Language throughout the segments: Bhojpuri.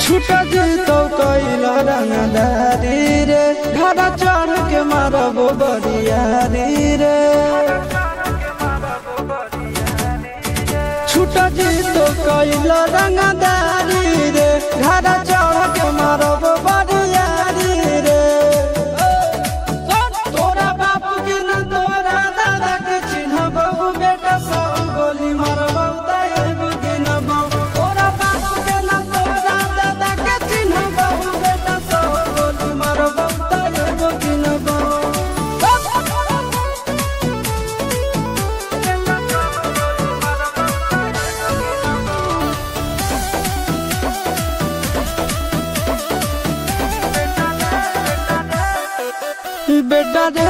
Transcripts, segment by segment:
छूटा जीतो कैला रंगदारी रे घर चढ़ के मारबो बरियारी रे छूटा जीतो कैला रंगदारी रे घर चढ़ के मारबो बरियारी रे तोरा बाप के न तोरा दादा के चिन्हबो बेटा सब गोली मारबो ताएगो गिनबो तोरा बाप के न तोरा दादा के चिन्हबो बेटा सब गोली मारबो ताएगो गिनबो बेटा रे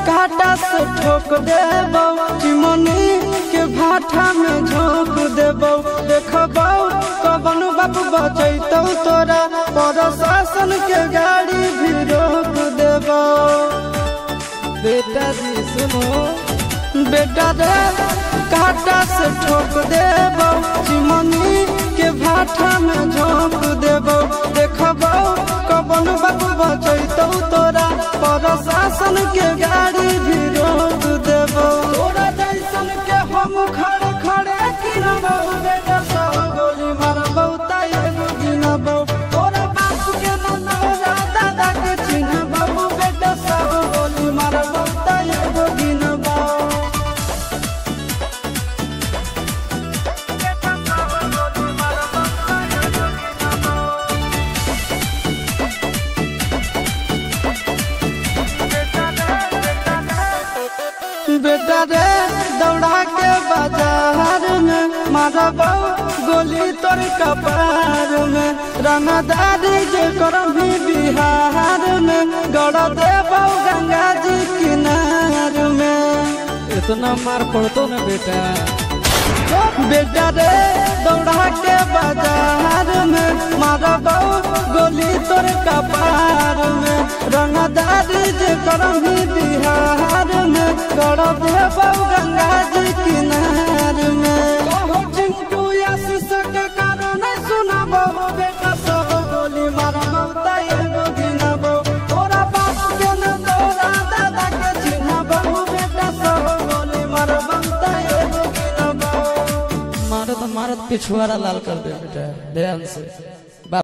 काटा से ठोक देबो चिमनी के भाटा में झोंक देबो देखबो कवन बाप बचैतौ तोरा प्रशासन के गाड़ी भी रोक देबो बेटा जी सुनो बेटा रे काटा से ठोक देबो चिमनी के भाटा में झोंक देबो देखबो कवन बाप बचैतौ तोरा प्रशासन के गाड़ी भी रोक देबो तोरा जैसन के हम खड़े खड़े गिनबो बेटा सब गोली मारबो ताएगो गिनबो तोरा बाप के न तोरा दादा के चिन्हबो बेटा सब गोली मारबो ताएगो गिनबो बेटा रे दौड़ा के बाजार में मारबो गोली तोर कपार में रंगदारी जे करभी बिहार में गड़ देबो गंगा जी किनार में इतना मार पड़तो ना बेटा बेटा रे दौड़ा के बाजार में मारबो गोली तोर कपार में रंगदारी जे करभी बिहार में गड़ देबो गंगा जी किनार में चिंटू आशीष के कारण सुनबो बेटा सब गोली मारबो ताएगो गिनबो तोरा बाप के न तोरा दादा के चिन्हबो बेटा सब गोली मारबो ताएगो गिनबो मारत मारत पिछुआरा लाल कर दे बेटा ध्यान से।